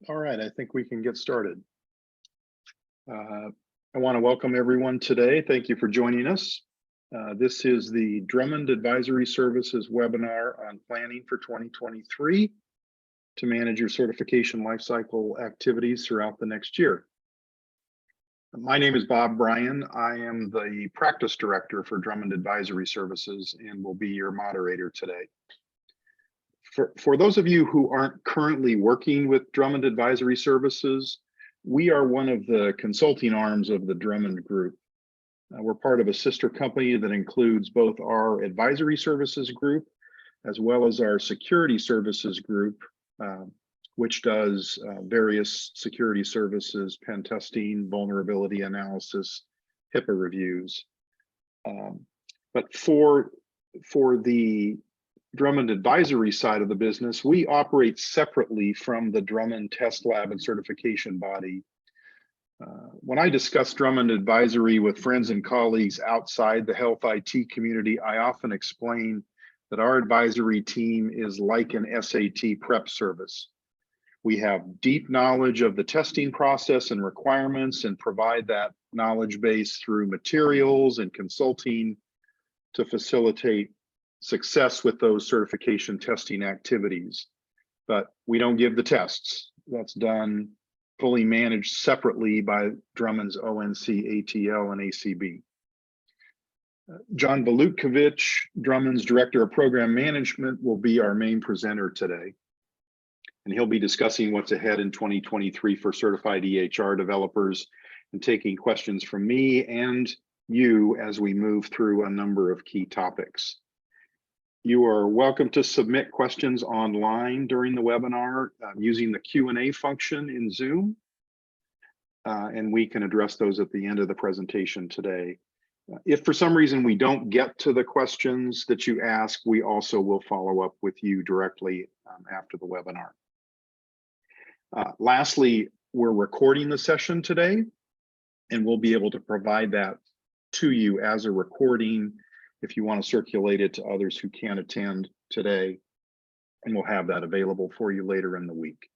All right, I think we can get started. I want to welcome everyone today. Thank you for joining us. This is the Drummond Advisory Services webinar on planning for 2023 to manage your certification lifecycle activities throughout the next year. My name is Bob Bryan. I am the practice director for Drummond Advisory Services and will be your moderator today. For those of you who aren't currently working with Drummond Advisory Services, we are one of the consulting arms of the Drummond Group. We're part of a sister company that includes both our advisory services group as well as our security services group, which does various security services, pen testing, vulnerability analysis, HIPAA reviews. But for the Drummond Advisory side of the business, we operate separately from the Drummond Test Lab and Certification Body. When I discuss Drummond Advisory with friends and colleagues outside the health IT community, I often explain that our advisory team is like an SAT prep service. We have deep knowledge of the testing process and requirements and provide that knowledge base through materials and consulting to facilitate success with those certification testing activities. But we don't give the tests. That's done fully managed separately by Drummond's ONC, ATL, and ACB. John Volutkovich, Drummond's Director of Program Management, will be our main presenter today. And he'll be discussing what's ahead in 2023 for certified EHR developers and taking questions from me and you as we move through a number of key topics. You are welcome to submit questions online during the webinar using the Q&A function in Zoom, and we can address those at the end of the presentation today. If for some reason we don't get to the questions that you ask, we also will follow up with you directly after the webinar. Lastly, we're recording the session today, and we'll be able to provide that to you as a recording if you want to circulate it to others who can't attend today, and we'll have that available for you later in the week.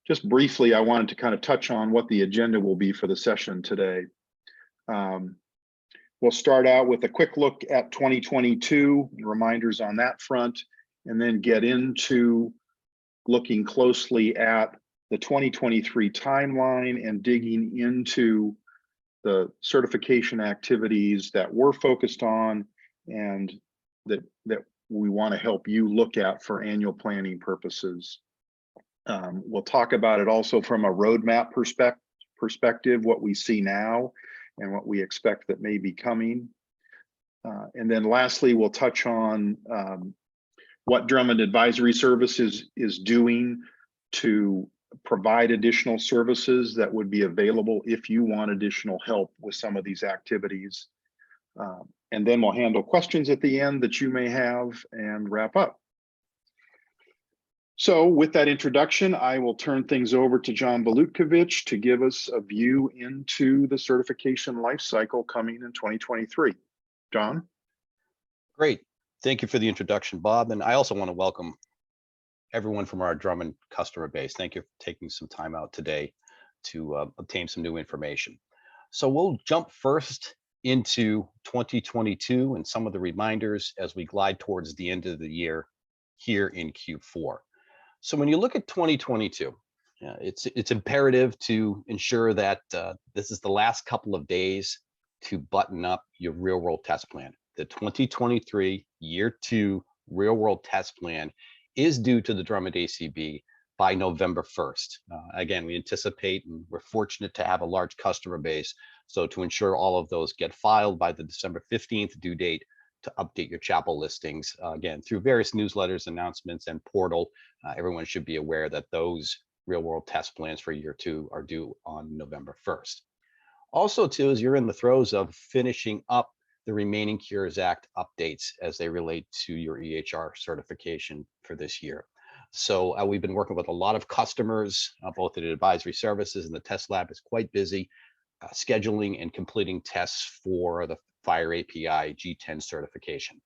Just briefly, I wanted to kind of touch on what the agenda will be for the session today. We'll start out with a quick look at 2022, reminders on that front, and then get into looking closely at the 2023 timeline and digging into the certification activities that we're focused on and that we want to help you look at for annual planning purposes. We'll talk about it also from a roadmap perspective, what we see now and what we expect that may be coming. And then lastly, we'll touch on what Drummond Advisory Services is doing to provide additional services that would be available if you want additional help with some of these activities. And then we'll handle questions at the end that you may have and wrap up. So with that introduction, I will turn things over to John Volutkovich to give us a view into the certification lifecycle coming in 2023. John? Great. Thank you for the introduction, Bob. And I also want to welcome everyone from our Drummond customer base. Thank you for taking some time out today to obtain some new information. So we'll jump first into 2022 and some of the reminders as we glide towards the end of the year here in Q4. So when you look at 2022, it's imperative to ensure that this is the last couple of days to button up your real world test plan. The 2023 year 2 real world test plan is due to the Drummond ACB by November 1st. Again, we anticipate and we're fortunate to have a large customer base. So to ensure all of those get filed by the December 15th due date to update your chapel listings, again, through various newsletters, announcements, and portal, everyone should be aware that those real world test plans for year 2 are due on November 1st. Also, too, as you're in the throes of finishing up the remaining Cures Act updates as they relate to your EHR certification for this year. So we've been working with a lot of customers, both in advisory services, and the test lab is quite busy scheduling and completing tests for the FHIR API G10 certification.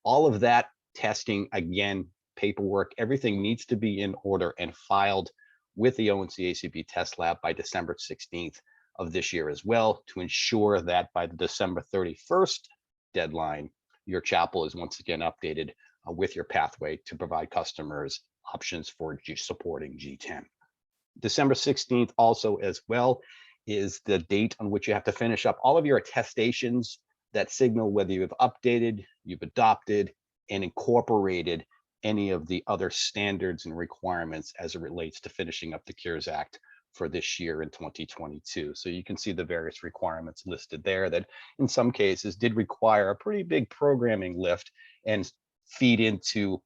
All of that testing, again, paperwork, everything needs to be in order and filed with the ONC-ACB test lab by December 16th of this year as well, to ensure that by the December 31st deadline, your chapel is once again updated with your pathway to provide customers options for supporting G10. December 16th also as well is the date on which you have to finish up all of your attestations that signal whether you've updated, you've adopted, and incorporated any of the other standards and requirements as it relates to finishing up the Cures Act for this year in 2022. So you can see the various requirements listed there that in some cases did require a pretty big programming lift and feed into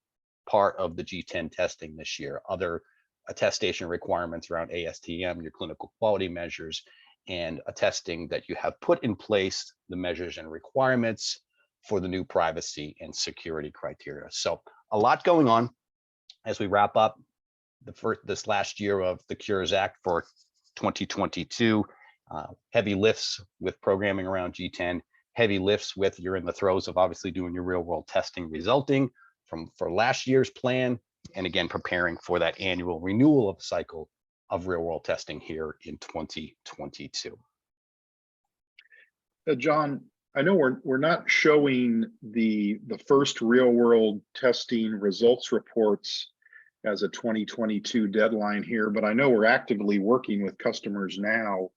part of the G10 testing this year. Other attestation requirements around ASTM, your clinical quality measures, and attesting that you have put in place the measures and requirements for the new privacy and security criteria. So a lot going on as we wrap up this last year of the Cures Act for 2022. Heavy lifts with programming around G10, heavy lifts with you're in the throes of obviously doing your real world testing resulting for last year's plan, and again preparing for that annual renewal of the cycle of real world testing here in 2022. John, I know we're not showing the first real world testing results reports as a 2022 deadline here, but I know we're actively working with customers now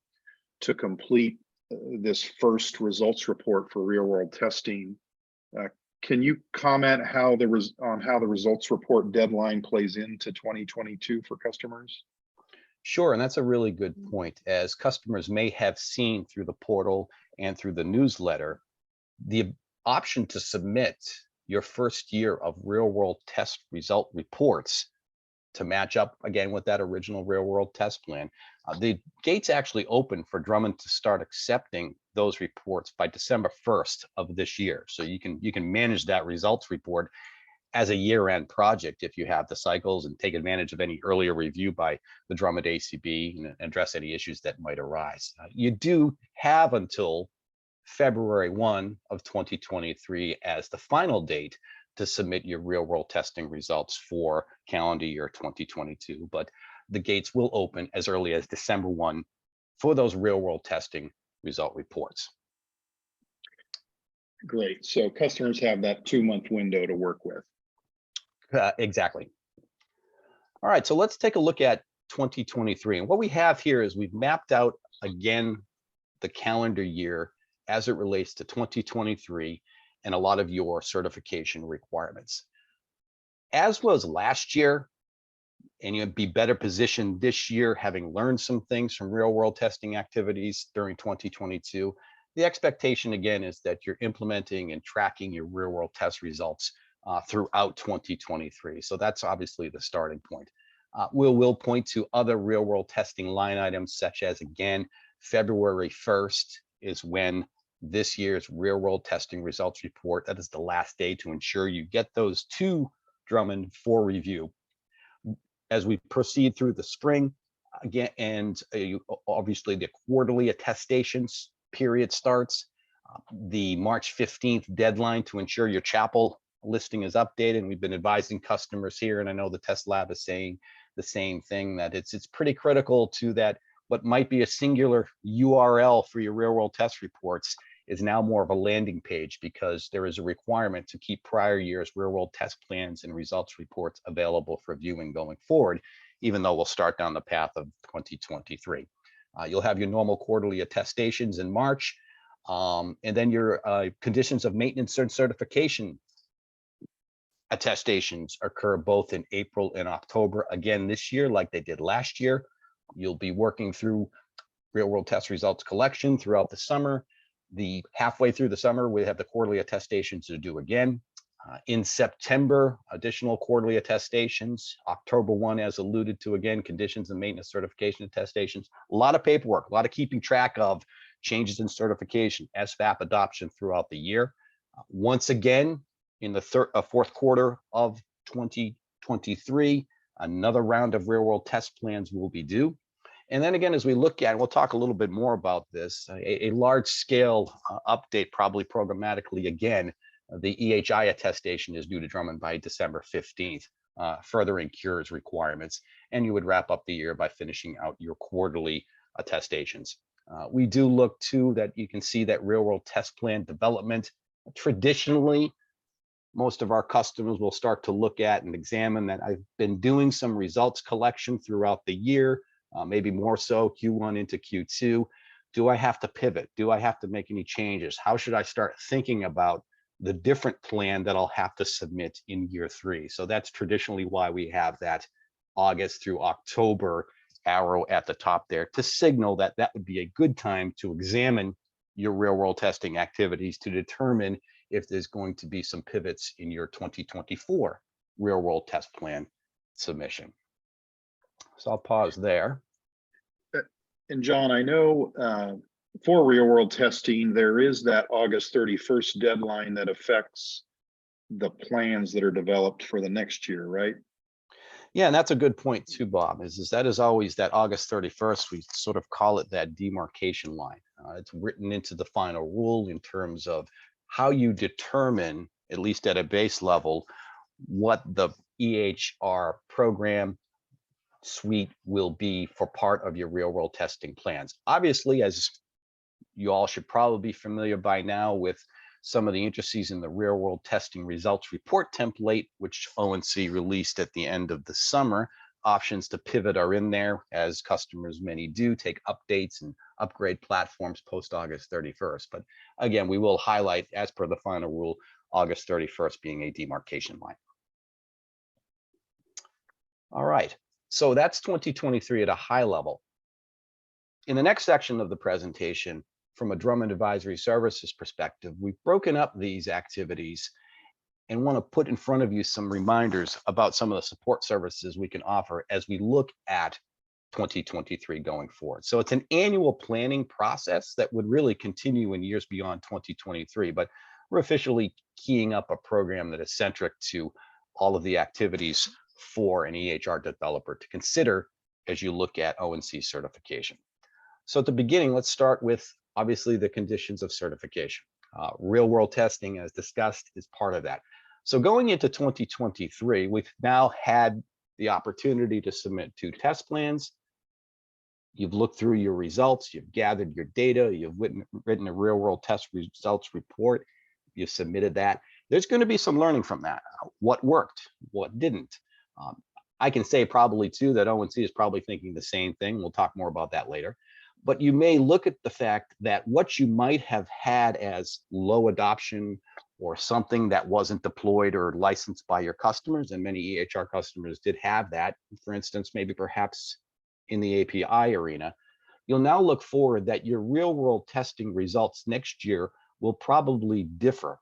to complete this first results report for real world testing. Can you comment on how the results report deadline plays into 2022 for customers? Sure, and that's a really good point. As customers may have seen through the portal and through the newsletter, the option to submit your first year of real world test result reports to match up again with that original real world test plan. The gates actually open for Drummond to start accepting those reports by December 1st of this year. So you can manage that results report as a year-end project if you have the cycles and take advantage of any earlier review by the Drummond ACB and address any issues that might arise. You do have until February 1 of 2023 as the final date to submit your real world testing results for calendar year 2022, but the gates will open as early as December 1 for those real world testing result reports. Great, so customers have that 2-month window to work with. Exactly. All right, so let's take a look at 2023. And what we have here is we've mapped out again the calendar year as it relates to 2023 and a lot of your certification requirements. As was last year, and you'd be better positioned this year, having learned some things from real world testing activities during 2022, the expectation again is that you're implementing and tracking your real world test results throughout 2023. So that's obviously the starting point. We'll point to other real world testing line items, such as, again, February 1st is when this year's real world testing results report, that is the last day to ensure you get those to Drummond for review. As we proceed through the spring, again, and obviously the quarterly attestations period starts. The March 15th deadline to ensure your chapel listing is updated. And we've been advising customers here, and I know the test lab is saying the same thing, that it's pretty critical to that what might be a singular URL for your real world test reports is now more of a landing page, because there is a requirement to keep prior years real world test plans and results reports available for viewing going forward, even though we'll start down the path of 2023. You'll have your normal quarterly attestations in March, and then your conditions of maintenance and certification attestations occur both in April and October. Again, this year, like they did last year, you'll be working through real world test results collection throughout the summer. The halfway through the summer, we have the quarterly attestations to do again. In September, additional quarterly attestations. October 1, as alluded to, again, conditions and maintenance certification attestations. A lot of paperwork, a lot of keeping track of changes in certification, SVAP adoption throughout the year. Once again, in the fourth quarter of 2023, another round of real world test plans will be due. And then again, as we look at, we'll talk a little bit more about this, a large scale update, probably programmatically again. The EHI attestation is due to Drummond by December 15th. furthering cures requirements, and you would wrap up the year by finishing out your quarterly attestations. We do look to that. You can see that real world test plan development. Traditionally, most of our customers will start to look at and examine that. I've been doing some results collection throughout the year, maybe more so Q1 into Q2. Do I have to pivot? Do I have to make any changes? How should I start thinking about the different plan that I'll have to submit in year 3? So that's traditionally why we have that August through October arrow at the top there to signal that that would be a good time to examine your real world testing activities to determine if there's going to be some pivots in your 2024 real world test plan submission. So I'll pause there. And John, I know for real world testing, there is that August 31st deadline that affects the plans that are developed for the next year, right? Yeah, and that's a good point too, Bob, is that is always that August 31st, we sort of call it that demarcation line. It's written into the final rule in terms of how you determine, at least at a base level, what the EHR program suite will be for part of your real world testing plans. Obviously, as you all should probably be familiar by now with some of the intricacies in the real world testing results report template, which ONC released at the end of the summer. Options to pivot are in there, as customers many do take updates and upgrade platforms post August 31st. But again, we will highlight, as per the final rule, August 31st being a demarcation line. All right, so that's 2023 at a high level. In the next section of the presentation, from a Drummond Advisory Services perspective, we've broken up these activities and want to put in front of you some reminders about some of the support services we can offer as we look at 2023 going forward. So it's an annual planning process that would really continue in years beyond 2023, but we're officially keying up a program that is centric to all of the activities for an EHR developer to consider as you look at ONC certification. So at the beginning, let's start with obviously the conditions of certification. Real world testing, as discussed, is part of that. So going into 2023, we've now had the opportunity to submit 2 test plans. You've looked through your results, you've gathered your data, you've written a real world test results report, you've submitted that. There's going to be some learning from that. What worked, what didn't. I can say probably too that ONC is probably thinking the same thing. We'll talk more about that later. But you may look at the fact that what you might have had as low adoption or something that wasn't deployed or licensed by your customers, and many EHR customers did have that, for instance, maybe perhaps in the API arena, you'll now look forward that your real world testing results next year will probably differ.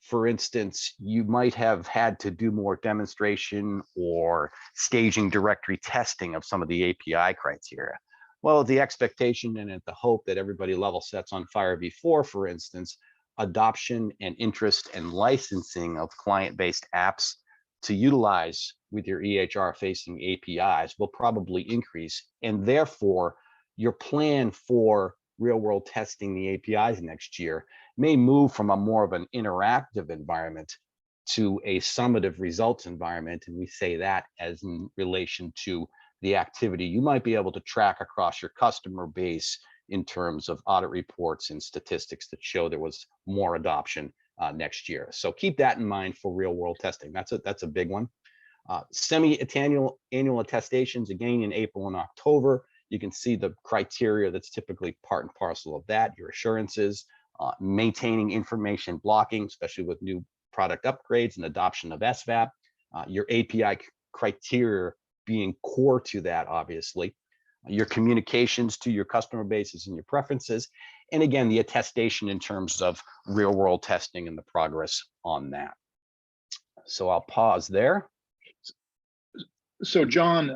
For instance, you might have had to do more demonstration or staging directory testing of some of the API criteria. Well, the expectation and at the hope that everybody level sets on FHIR V4, for instance, adoption and interest and licensing of client-based apps to utilize with your EHR-facing APIs will probably increase, and therefore your plan for real-world testing the APIs next year may move from a more of an interactive environment to a summative results environment, and we say that as in relation to the activity you might be able to track across your customer base in terms of audit reports and statistics that show there was more adoption next year. So keep that in mind for real world testing. That's a big one. Semi-annual attestations, again in April and October. You can see the criteria that's typically part and parcel of that, your assurances, maintaining information blocking, especially with new product upgrades and adoption of SVAP, your API criteria being core to that, obviously, your communications to your customer bases and your preferences, and again, the attestation in terms of real world testing and the progress on that. So I'll pause there. So John,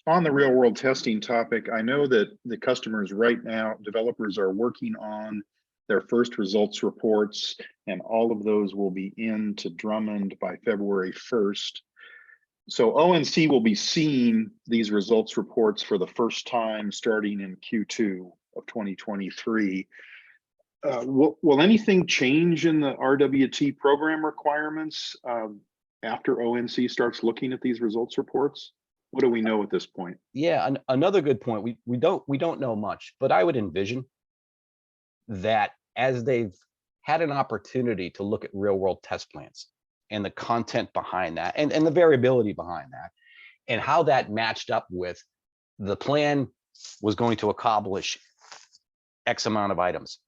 on the real world testing topic, I know that the customers right now, developers are working on their first results reports, and all of those will be into Drummond by February 1st. So ONC will be seeing these results reports for the first time starting in Q2 of 2023. Will anything change in the RWT program requirements after ONC starts looking at these results reports? What do we know at this point? Yeah, another good point. We don't know much, but I would envision that as they've had an opportunity to look at real world test plans and the content behind that and the variability behind that and how that matched up with the plan was going to accomplish X amount of items.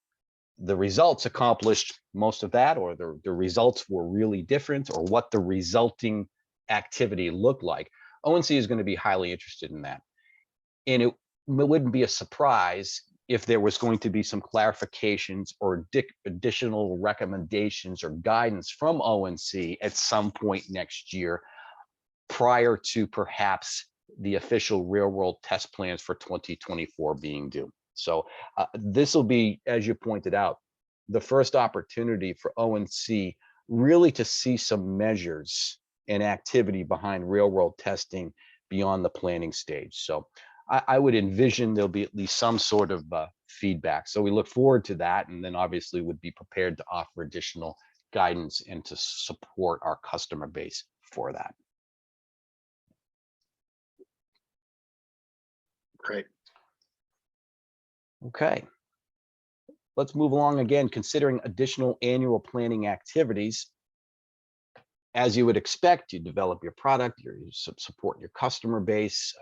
The results accomplished most of that, or the results were really different, or what the resulting activity looked like. ONC is going to be highly interested in that. And it wouldn't be a surprise if there was going to be some clarifications or additional recommendations or guidance from ONC at some point next year, prior to perhaps the official real world test plans for 2024 being due. So this will be, as you pointed out, the first opportunity for ONC really to see some measures and activity behind real world testing beyond the planning stage. So I would envision there'll be at least some sort of feedback. So we look forward to that, and then obviously would be prepared to offer additional guidance and to support our customer base for that. Great. Okay. Let's move along again, considering additional annual planning activities. As you would expect, you develop your product, you support your customer base.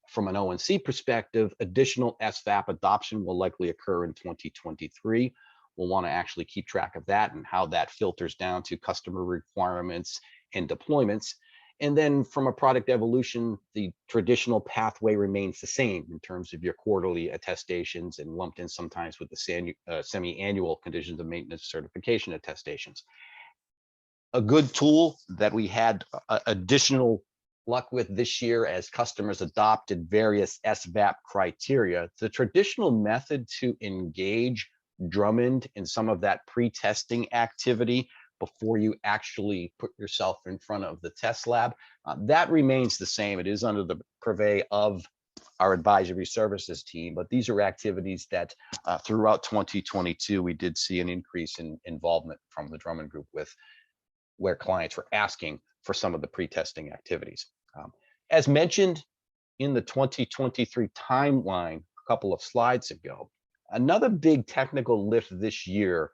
From an ONC perspective, additional SVAP adoption will likely occur in 2023. We'll want to actually keep track of that and how that filters down to customer requirements and deployments. And then from a product evolution, the traditional pathway remains the same in terms of your quarterly attestations and lumped in sometimes with the semi-annual conditions of maintenance certification attestations. A good tool that we had additional luck with this year as customers adopted various SVAP criteria, the traditional method to engage Drummond in some of that pre-testing activity before you actually put yourself in front of the test lab, that remains the same. It is under the purvey of our advisory services team, but these are activities that throughout 2022, we did see an increase in involvement from the Drummond Group with where clients were asking for some of the pre-testing activities. As mentioned in the 2023 timeline a couple of slides ago, another big technical lift this year,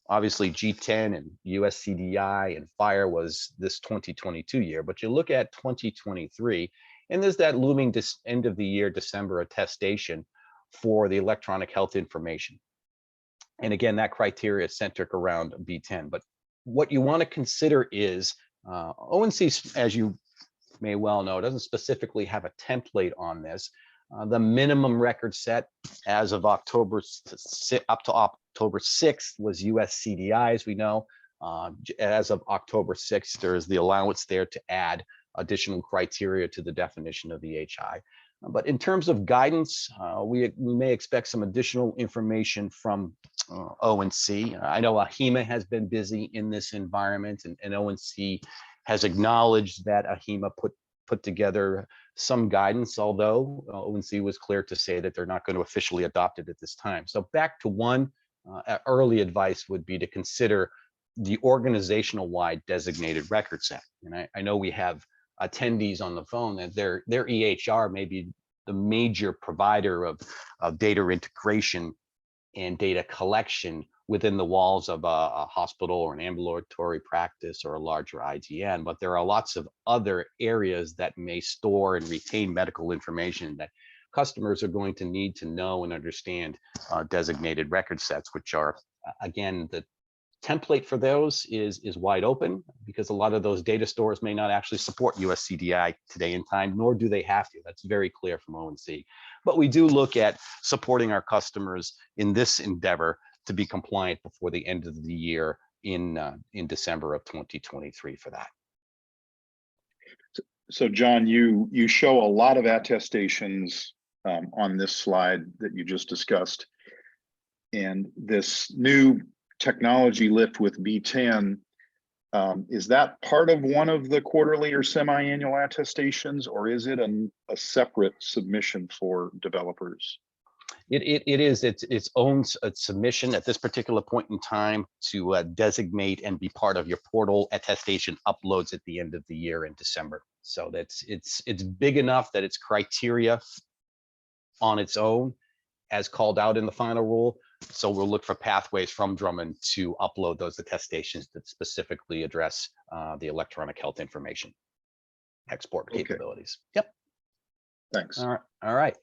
obviously G10 and USCDI and FHIR was this 2022 year, but you look at 2023, and there's that looming end of the year December attestation for the electronic health information. And again, that criteria is centered around B10. But what you want to consider is ONC, as you may well know, doesn't specifically have a template on this. The minimum record set as of up to October 6th was USCDI, as we know. As of October 6th, there is the allowance there to add additional criteria to the definition of the HI. But in terms of guidance, we may expect some additional information from ONC. I know AHIMA has been busy in this environment, and ONC has acknowledged that AHIMA put together some guidance, although ONC was clear to say that they're not going to officially adopt it at this time. So back to one, early advice would be to consider the organizational-wide designated record set. And I know we have attendees on the phone that their EHR may be the major provider of data integration and data collection within the walls of a hospital or an ambulatory practice or a larger IDN, but there are lots of other areas that may store and retain medical information that customers are going to need to know and understand designated record sets, which are, again, the template for those is wide open, because a lot of those data stores may not actually support USCDI today in time, nor do they have to. That's very clear from ONC. But we do look at supporting our customers in this endeavor to be compliant before the end of the year in December of 2023 for that. So John, you show a lot of attestations on this slide that you just discussed. And this new technology lift with B10, is that part of one of the quarterly or semi-annual attestations, or is it a separate submission for developers? It is its own submission at this particular point in time to designate and be part of your portal attestation uploads at the end of the year in December. So it's big enough that it's criteria on its own as called out in the final rule. So we'll look for pathways from Drummond to upload those attestations that specifically address the electronic health information export capabilities. Yep. Thanks. All right.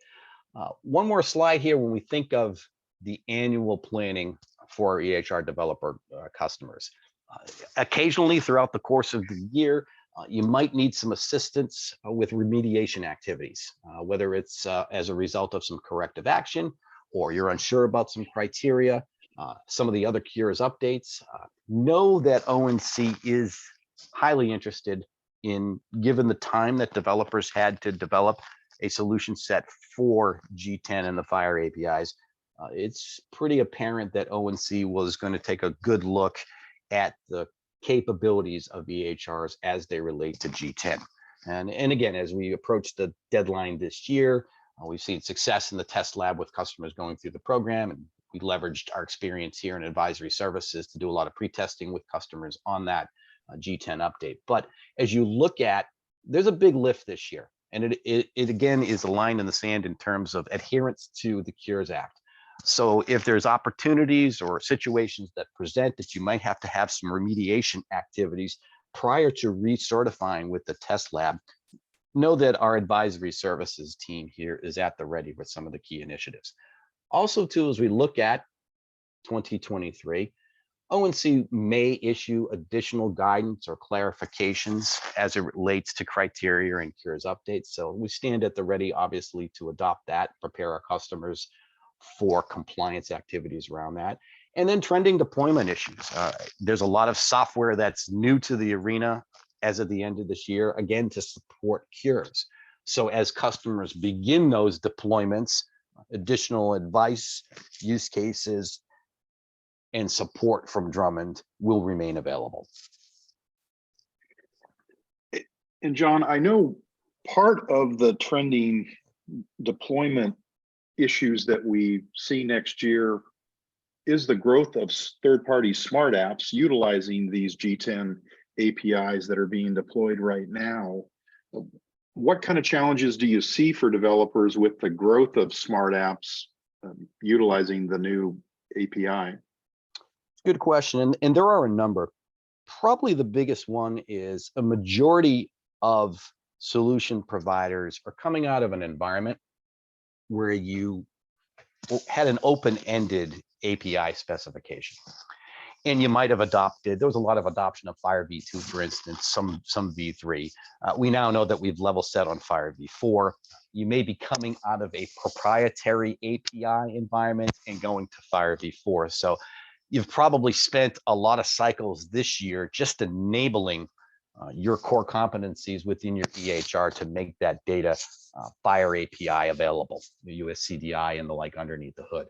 One more slide here when we think of the annual planning for our EHR developer customers. Occasionally throughout the course of the year, you might need some assistance with remediation activities, whether it's as a result of some corrective action or you're unsure about some criteria, some of the other cures updates. Know that ONC is highly interested in, given the time that developers had to develop a solution set for G10 and the FHIR APIs, it's pretty apparent that ONC was going to take a good look at the capabilities of EHRs as they relate to G10. And again, as we approach the deadline this year, we've seen success in the test lab with customers going through the program, and we leveraged our experience here in advisory services to do a lot of pre-testing with customers on that G10 update. But as you look at, there's a big lift this year, and it again is a line in the sand in terms of adherence to the Cures Act. So if there's opportunities or situations that present that you might have to have some remediation activities prior to recertifying with the test lab, know that our advisory services team here is at the ready with some of the key initiatives. Also, too, as we look at 2023, ONC may issue additional guidance or clarifications as it relates to criteria and cures updates. So we stand at the ready, obviously, to adopt that, prepare our customers for compliance activities around that. And then trending deployment issues. There's a lot of software that's new to the arena as of the end of this year, again, to support cures. So as customers begin those deployments, additional advice, use cases, and support from Drummond will remain available. And John, I know part of the trending deployment issues that we see next year is the growth of third-party smart apps utilizing these G10 APIs that are being deployed right now. What kind of challenges do you see for developers with the growth of smart apps utilizing the new API? Good question, and there are a number. Probably the biggest one is a majority of solution providers are coming out of an environment where you had an open-ended API specification. And you might have adopted, there was a lot of adoption of FHIR v2, for instance, some v3. We now know that we've level set on FHIR v4. You may be coming out of a proprietary API environment and going to FHIR v4. So you've probably spent a lot of cycles this year just enabling your core competencies within your EHR to make that data FHIR API available, the US CDI and the like underneath the hood.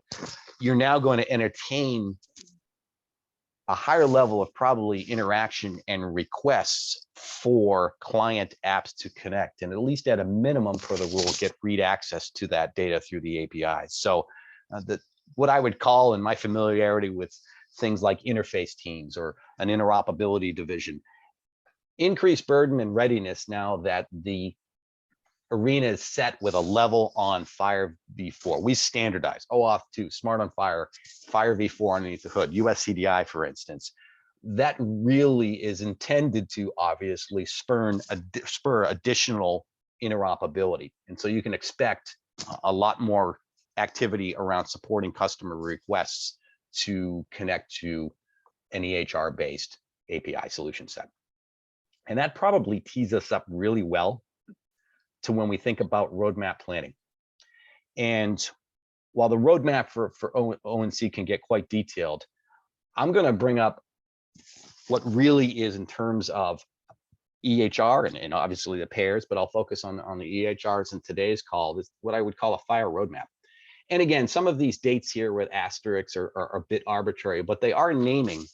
You're now going to entertain a higher level of probably interaction and requests for client apps to connect, and at least at a minimum for the rule, get read access to that data through the API. So what I would call, in my familiarity with things like interface teams or an interoperability division, increased burden and readiness now that the arena is set with a level on FHIR v4. We standardize OAuth 2, Smart on FHIR, FHIR v4 underneath the hood, US CDI, for instance. That really is intended to obviously spur additional interoperability. And so you can expect a lot more activity around supporting customer requests to connect to an EHR-based API solution set. And that probably tees us up really well to when we think about roadmap planning. And while the roadmap for ONC can get quite detailed, I'm going to bring up what really is in terms of EHR and obviously the pairs, but I'll focus on the EHRs in today's call. This is what I would call a FHIR roadmap. And again, some of these dates here with asterisks are a bit arbitrary, but they are naming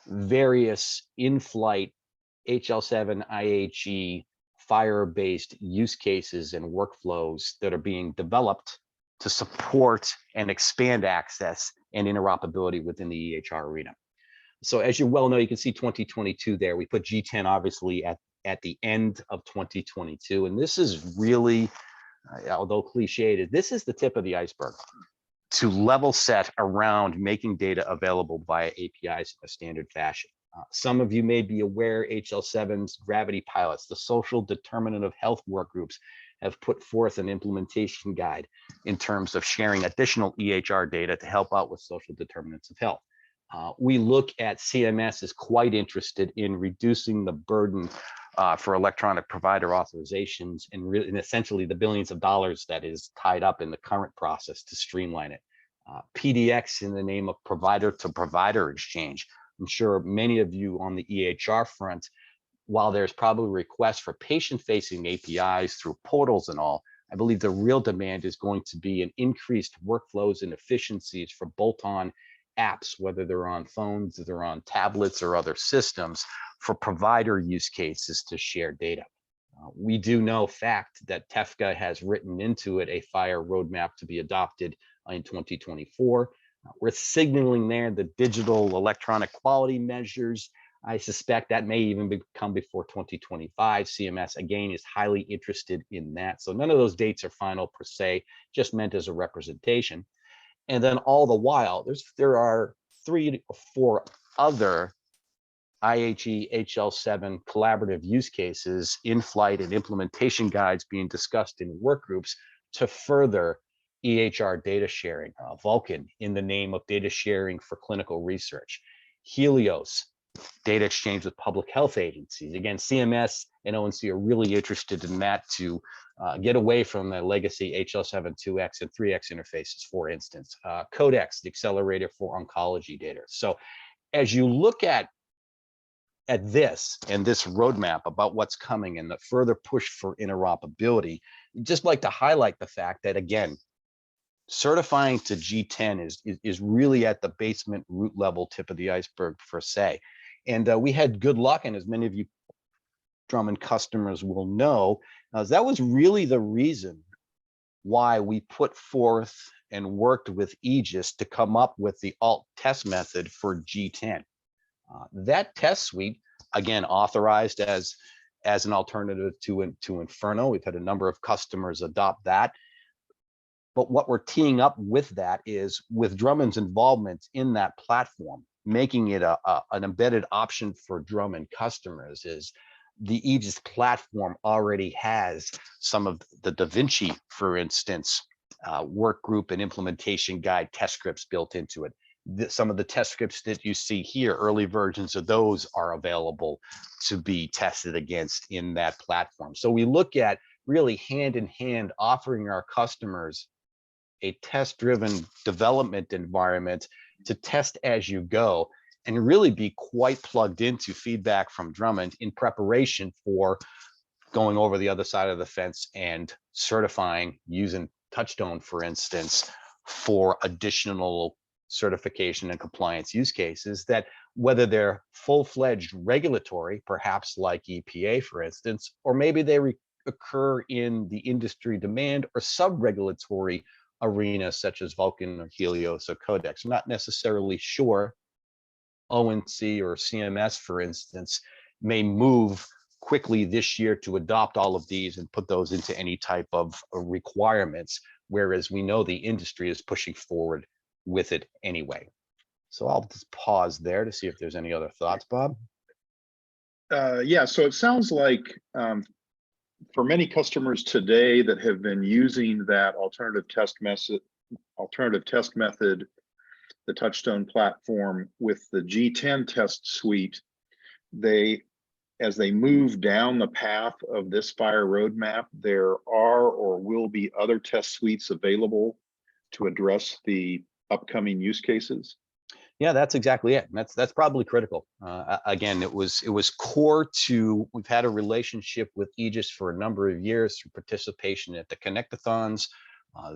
various in-flight HL7 IHE FHIR-based use cases and workflows that are being developed to support and expand access and interoperability within the EHR arena. So as you well know, you can see 2022 there. We put G10 obviously at the end of 2022. And this is really, although cliched, this is the tip of the iceberg to level set around making data available via APIs in a standard fashion. Some of you may be aware HL7's Gravity pilots, the social determinant of health work groups, have put forth an implementation guide in terms of sharing additional EHR data to help out with social determinants of health. We look at CMS as quite interested in reducing the burden for electronic provider authorizations and essentially the billions of dollars that is tied up in the current process to streamline it. PDX in the name of provider to provider exchange. I'm sure many of you on the EHR front, while there's probably requests for patient-facing APIs through portals and all, I believe the real demand is going to be an increased workflows and efficiencies for bolt-on apps, whether they're on phones, they're on tablets or other systems, for provider use cases to share data. We do know fact that TEFCA has written into it a FHIR roadmap to be adopted in 2024. We're signaling there the digital electronic quality measures. I suspect that may even come before 2025. CMS, again, is highly interested in that. So none of those dates are final per se, just meant as a representation. And then all the while, there are 3 or 4 other IHE HL7 collaborative use cases in flight and implementation guides being discussed in work groups to further EHR data sharing. Vulcan in the name of data sharing for clinical research. Helios, data exchange with public health agencies. Again, CMS and ONC are really interested in that to get away from the legacy HL7 2X and 3X interfaces, for instance. Codex, the accelerator for oncology data. So as you look at this and this roadmap about what's coming and the further push for interoperability, I'd just like to highlight the fact that, again, certifying to G10 is really at the basement root level tip of the iceberg per se. And we had good luck, and as many of you Drummond customers will know, that was really the reason why we put forth and worked with Aegis to come up with the alt test method for G10. That test suite, again, authorized as an alternative to Inferno. We've had a number of customers adopt that. But what we're teeing up with that is with Drummond's involvement in that platform, making it an embedded option for Drummond customers. Is the Aegis platform already has some of the Da Vinci, for instance, work group and implementation guide test scripts built into it. Some of the test scripts that you see here, early versions of those are available to be tested against in that platform. So we look at really hand in hand offering our customers a test-driven development environment to test as you go and really be quite plugged into feedback from Drummond in preparation for going over the other side of the fence and certifying using Touchstone, for instance, for additional certification and compliance use cases that, whether they're full-fledged regulatory, perhaps like EPA, for instance, or maybe they occur in the industry demand or sub-regulatory arenas such as Vulcan or Helios or Codex. I'm not necessarily sure ONC or CMS, for instance, may move quickly this year to adopt all of these and put those into any type of requirements, whereas we know the industry is pushing forward with it anyway. So I'll just pause there to see if there's any other thoughts, Bob. Yeah, so it sounds like for many customers today that have been using that alternative test method, the Touchstone platform with the G10 test suite, as they move down the path of this FHIR roadmap, there are or will be other test suites available to address the upcoming use cases. Yeah, that's exactly it. And that's probably critical. Again, it was core to, we've had a relationship with Aegis for a number of years through participation at the Connectathons.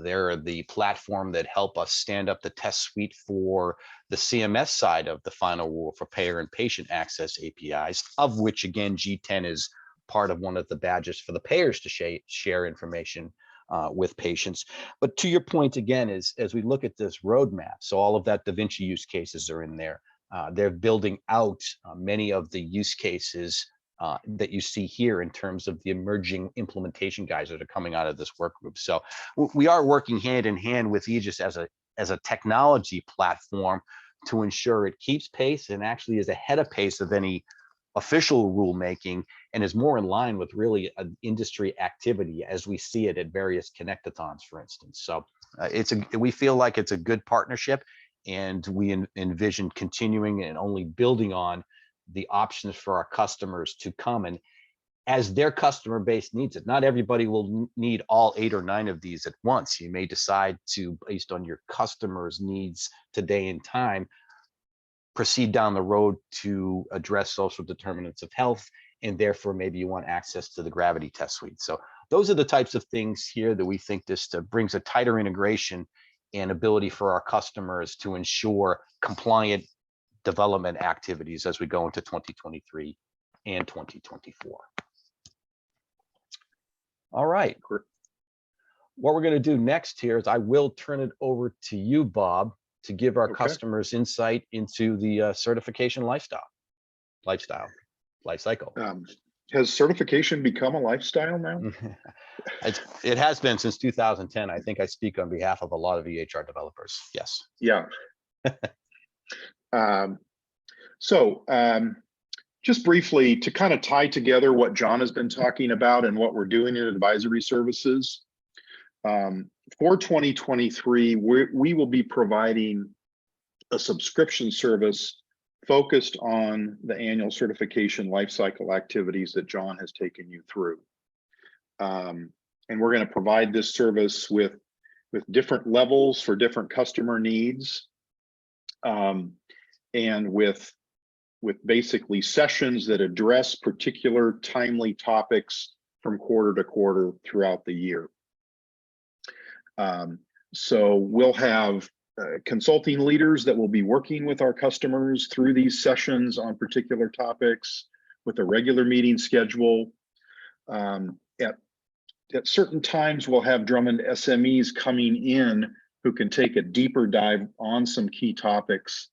They're the platform that help us stand up the test suite for the CMS side of the final rule for payer and patient access APIs, of which, again, G10 is part of one of the badges for the payers to share information with patients. But to your point again, is as we look at this roadmap, so all of that Da Vinci use cases are in there. They're building out many of the use cases that you see here in terms of the emerging implementation guides that are coming out of this work group. So we are working hand in hand with Aegis as a technology platform to ensure it keeps pace and actually is ahead of pace of any official rulemaking and is more in line with really an industry activity as we see it at various connectathons, for instance. So we feel like it's a good partnership, and we envision continuing and only building on the options for our customers to come, and as their customer base needs it. Not everybody will need all 8 or 9 of these at once. You may decide to, based on your customers' needs today and time, proceed down the road to address social determinants of health, and therefore maybe you want access to the gravity test suite. So those are the types of things here that we think this brings a tighter integration and ability for our customers to ensure compliant development activities as we go into 2023 and 2024. All right. What we're going to do next here is I will turn it over to you, Bob, to give our customers insight into the certification lifecycle. Has certification become a lifestyle now? It has been since 2010. I think I speak on behalf of a lot of EHR developers. Yes. Yeah. Just briefly to kind of tie together what John has been talking about and what we're doing in advisory services. For 2023, we will be providing a subscription service focused on the annual certification lifecycle activities that John has taken you through. And we're going to provide this service with different levels for different customer needs, and with basically sessions that address particular timely topics from quarter to quarter throughout the year. So we'll have consulting leaders that will be working with our customers through these sessions on particular topics with a regular meeting schedule. At certain times, we'll have Drummond SMEs coming in who can take a deeper dive on some key topics,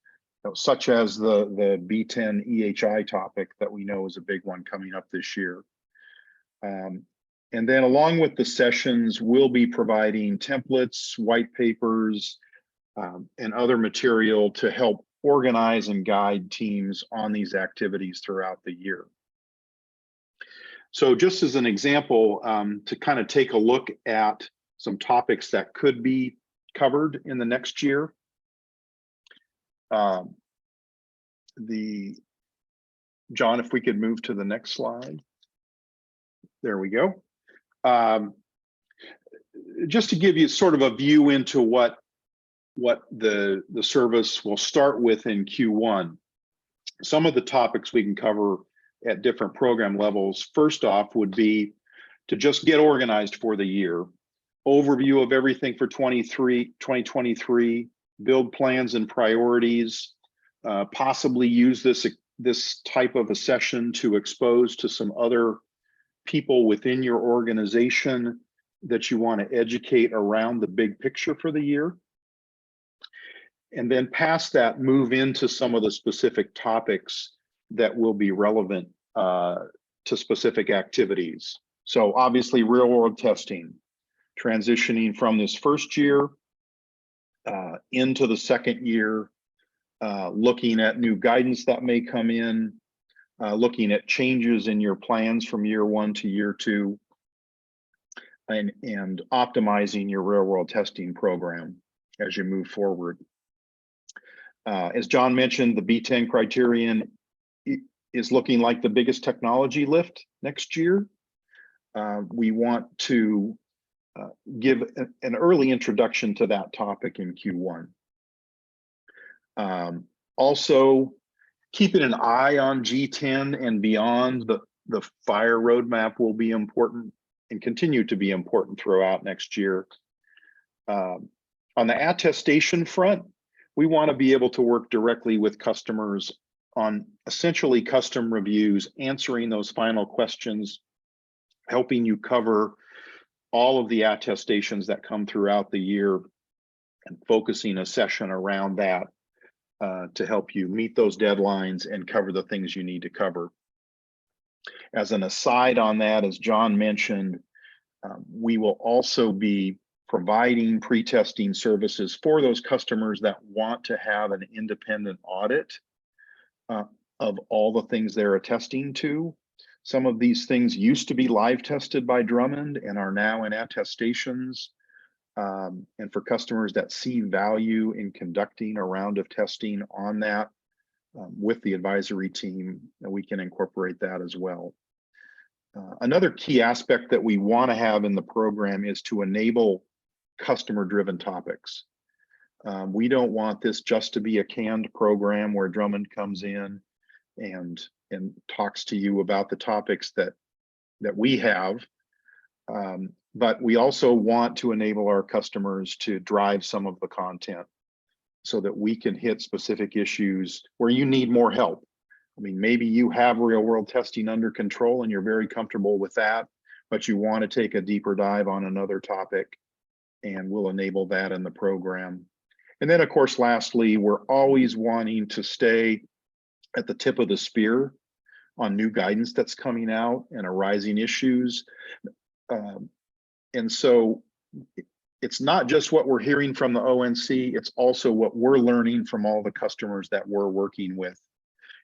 such as the B10 EHI topic that we know is a big one coming up this year. And then along with the sessions, we'll be providing templates, white papers, and other material to help organize and guide teams on these activities throughout the year. So just as an example, to kind of take a look at some topics that could be covered in the next year. John, if we could move to the next slide. There we go. Just to give you sort of a view into what the service will start with in Q1. Some of the topics we can cover at different program levels. First off would be to just get organized for the year. Overview of everything for 2023, build plans and priorities, possibly use this type of a session to expose to some other people within your organization that you want to educate around the big picture for the year. And then past that, move into some of the specific topics that will be relevant to specific activities. So obviously real world testing, transitioning from this first year into the second year, looking at new guidance that may come in, looking at changes in your plans from year 1 to year 2, and optimizing your real world testing program as you move forward. As John mentioned, the B10 criterion is looking like the biggest technology lift next year. We want to give an early introduction to that topic in Q1. Also, keeping an eye on G10 and beyond, the FHIR roadmap will be important and continue to be important throughout next year. On the attestation front, we want to be able to work directly with customers on essentially custom reviews, answering those final questions, helping you cover all of the attestations that come throughout the year and focusing a session around that to help you meet those deadlines and cover the things you need to cover. As an aside on that, as John mentioned, we will also be providing pre-testing services for those customers that want to have an independent audit of all the things they're attesting to. Some of these things used to be live tested by Drummond and are now in attestations. And for customers that see value in conducting a round of testing on that with the advisory team, we can incorporate that as well. Another key aspect that we want to have in the program is to enable customer-driven topics. We don't want this just to be a canned program where Drummond comes in and talks to you about the topics that we have. But we also want to enable our customers to drive some of the content so that we can hit specific issues where you need more help. I mean, maybe you have real world testing under control and you're very comfortable with that, but you want to take a deeper dive on another topic, and we'll enable that in the program. And then of course, lastly, we're always wanting to stay at the tip of the spear on new guidance that's coming out and arising issues. And so it's not just what we're hearing from the ONC, it's also what we're learning from all the customers that we're working with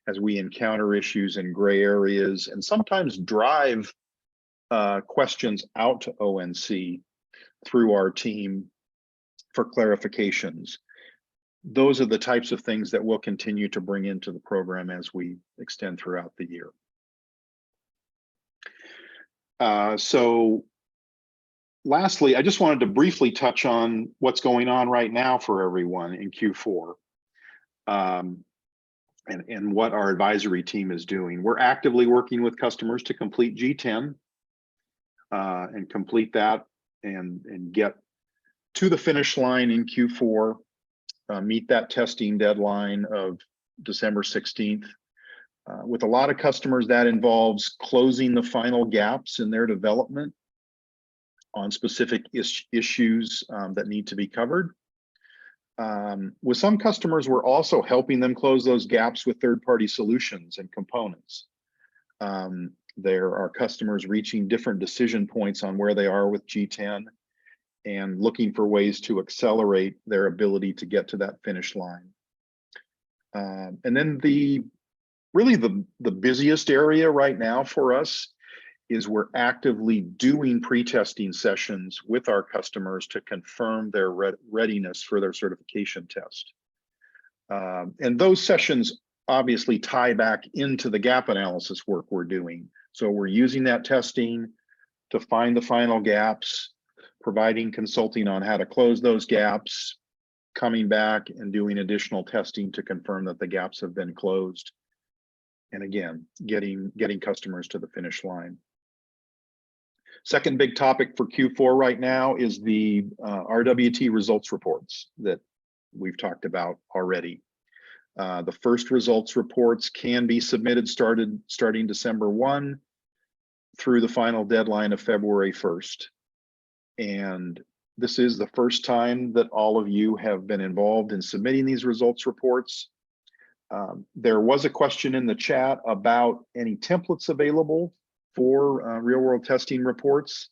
as we encounter issues in gray areas and sometimes drive questions out to ONC through our team for clarifications. Those are the types of things that we'll continue to bring into the program as we extend throughout the year. So lastly, I just wanted to briefly touch on what's going on right now for everyone in Q4 and what our advisory team is doing. We're actively working with customers to complete G10 and complete that and get to the finish line in Q4, meet that testing deadline of December 16th. With a lot of customers, that involves closing the final gaps in their development on specific issues that need to be covered. With some customers, we're also helping them close those gaps with third-party solutions and components. There are customers reaching different decision points on where they are with G10 and looking for ways to accelerate their ability to get to that finish line. And then really the busiest area right now for us is we're actively doing pre-testing sessions with our customers to confirm their readiness for their certification test. And those sessions obviously tie back into the gap analysis work we're doing. So we're using that testing to find the final gaps, providing consulting on how to close those gaps, coming back and doing additional testing to confirm that the gaps have been closed. And again, getting customers to the finish line. Second big topic for Q4 right now is the RWT results reports that we've talked about already. The first results reports can be submitted starting December 1 through the final deadline of February 1st. And this is the first time that all of you have been involved in submitting these results reports. There was a question in the chat about any templates available for real world testing reports.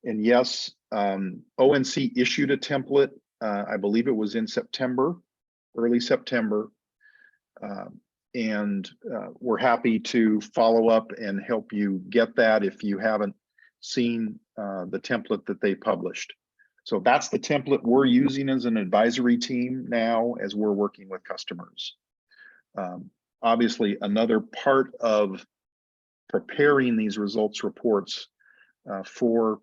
And yes, ONC issued a template, I believe it was in September, early September. And we're happy to follow up and help you get that if you haven't seen the template that they published. So that's the template we're using as an advisory team now as we're working with customers. Obviously, another part of preparing these results reports for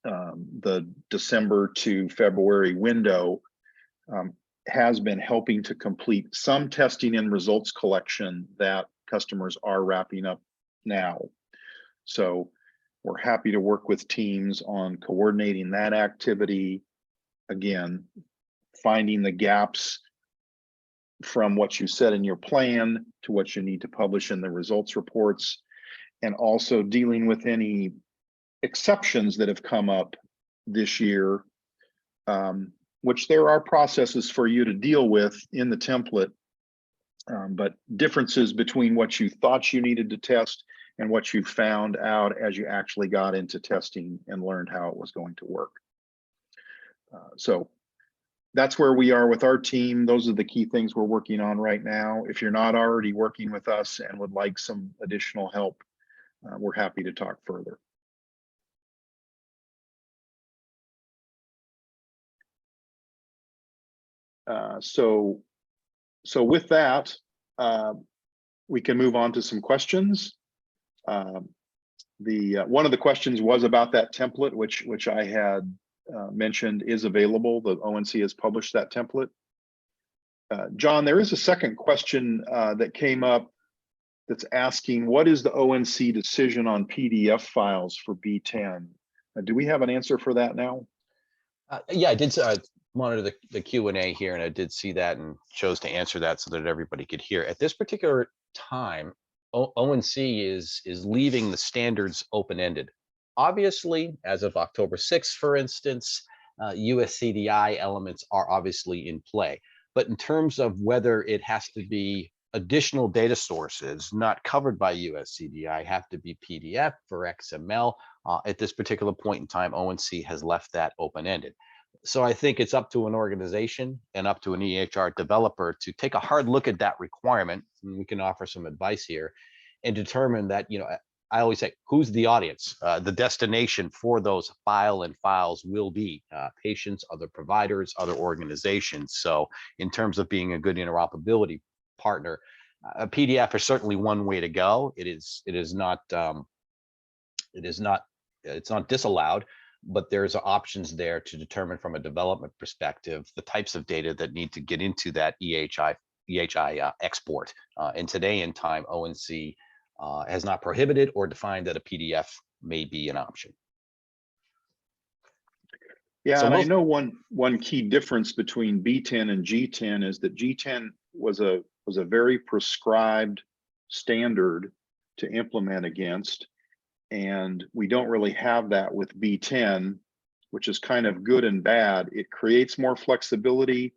the December to February window has been helping to complete some testing and results collection that customers are wrapping up now. So we're happy to work with teams on coordinating that activity. Again, finding the gaps from what you said in your plan to what you need to publish in the results reports, and also dealing with any exceptions that have come up this year, which there are processes for you to deal with in the template, but differences between what you thought you needed to test and what you found out as you actually got into testing and learned how it was going to work. So that's where we are with our team. Those are the key things we're working on right now. If you're not already working with us and would like some additional help, we're happy to talk further. So with that, we can move on to some questions. One of the questions was about that template, which I had mentioned is available. The ONC has published that template. John, there is a second question that came up that's asking, what is the ONC decision on PDF files for B10? Do we have an answer for that now? Yeah, I did monitor the Q&A here, and I did see that and chose to answer that so that everybody could hear. At this particular time, ONC is leaving the standards open-ended. Obviously, as of October 6th, for instance, USCDI elements are obviously in play. But in terms of whether it has to be additional data sources not covered by USCDI, have to be PDF or XML, at this particular point in time, ONC has left that open-ended. So I think it's up to an organization and up to an EHR developer to take a hard look at that requirement, and we can offer some advice here, and determine that, I always say, who's the audience? The destination for those files will be patients, other providers, other organizations. So in terms of being a good interoperability partner, a PDF is certainly one way to go. It's not disallowed, but there's options there to determine from a development perspective the types of data that need to get into that EHI export. And today in time, ONC has not prohibited or defined that a PDF may be an option. Yeah, so and I know one key difference between B10 and G10 is that G10 was a very prescribed standard to implement against, and we don't really have that with B10, which is kind of good and bad. It creates more flexibility,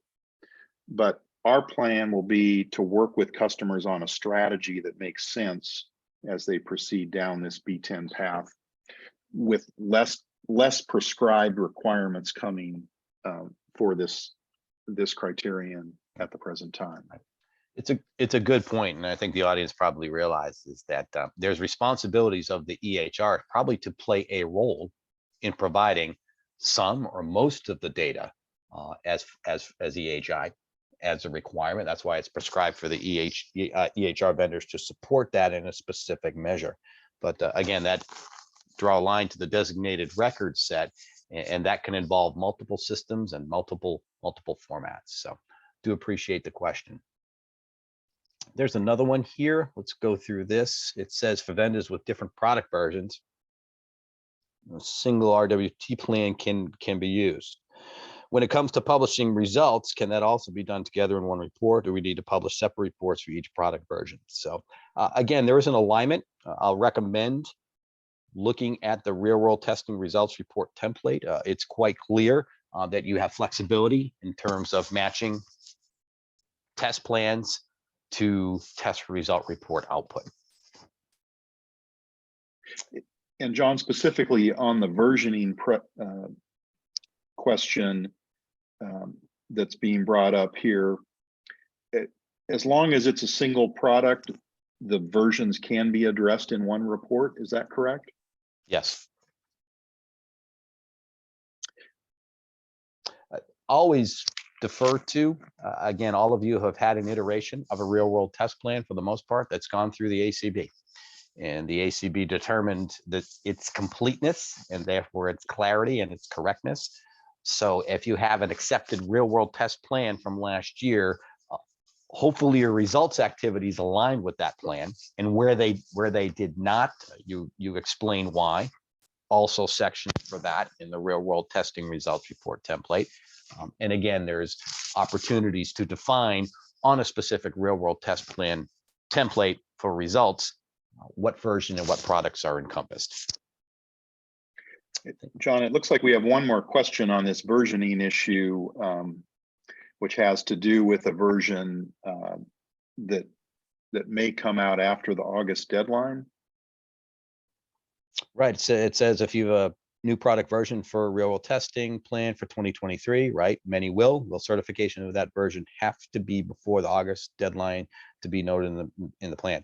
but our plan will be to work with customers on a strategy that makes sense as they proceed down this B10 path, with less prescribed requirements coming for this criterion at the present time. It's a good point, and I think the audience probably realizes that there's responsibilities of the EHR probably to play a role in providing some or most of the data as EHI as a requirement. That's why it's prescribed for the EHR vendors to support that in a specific measure. But again, that draw a line to the designated record set, and that can involve multiple systems and multiple formats. So do appreciate the question. There's another one here. Let's go through this. It says for vendors with different product versions, a single RWT plan can be used. When it comes to publishing results, can that also be done together in one report, or we need to publish separate reports for each product version? So again, there is an alignment. I'll recommend looking at the real-world testing results report template. It's quite clear that you have flexibility in terms of matching test plans to test result report output. And John, specifically on the versioning question that's being brought up here, as long as it's a single product, the versions can be addressed in one report. Is that correct? Yes. Always defer to, again, all of you have had an iteration of a real world test plan for the most part that's gone through the ACB. And the ACB determined that its completeness and therefore its clarity and its correctness. So if you have an accepted real world test plan from last year, hopefully your results activities align with that plan, and where they did not, you explain why. Also sections for that in the real world testing results report template. And again, there's opportunities to define on a specific real world test plan template for results what version and what products are encompassed. John, it looks like we have one more question on this versioning issue, which has to do with a version that may come out after the August deadline. Right. So it says if you have a new product version for real world testing plan for 2023, right? Many will certification of that version have to be before the August deadline to be noted in the plan.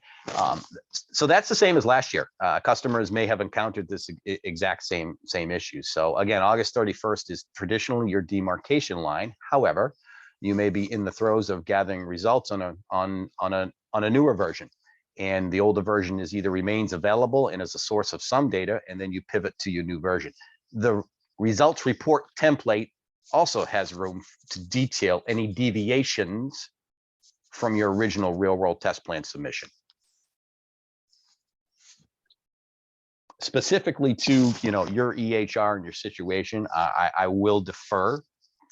So that's the same as last year. Customers may have encountered this exact same issue. So again, August 31st is traditionally your demarcation line. However, you may be in the throes of gathering results on a newer version, and the older version either remains available and is a source of some data, and then you pivot to your new version. The results report template also has room to detail any deviations from your original real world test plan submission. Specifically to your EHR and your situation, I will defer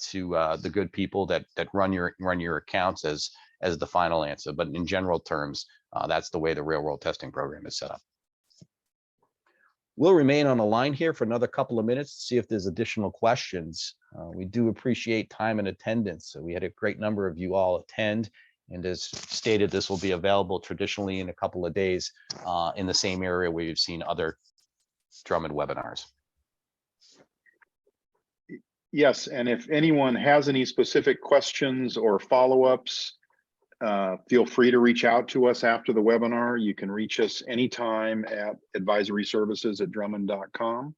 to the good people that run your accounts as the final answer. But in general terms, that's the way the real world testing program is set up. We'll remain on the line here for another couple of minutes to see if there's additional questions. We do appreciate time and attendance. So we had a great number of you all attend. And as stated, this will be available traditionally in a couple of days in the same area where you've seen other Drummond webinars. Yes, and if anyone has any specific questions or follow-ups, feel free to reach out to us after the webinar. You can reach us anytime at advisoryservices@drummond.com.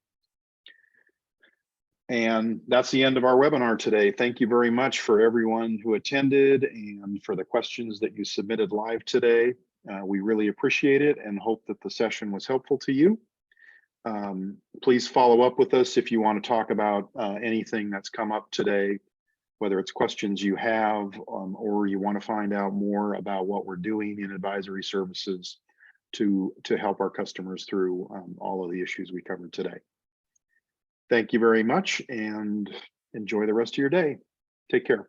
And that's the end of our webinar today. Thank you very much for everyone who attended and for the questions that you submitted live today. We really appreciate it and hope that the session was helpful to you. Please follow up with us if you want to talk about anything that's come up today, whether it's questions you have or you want to find out more about what we're doing in advisory services to help our customers through all of the issues we covered today. Thank you very much and enjoy the rest of your day. Take care.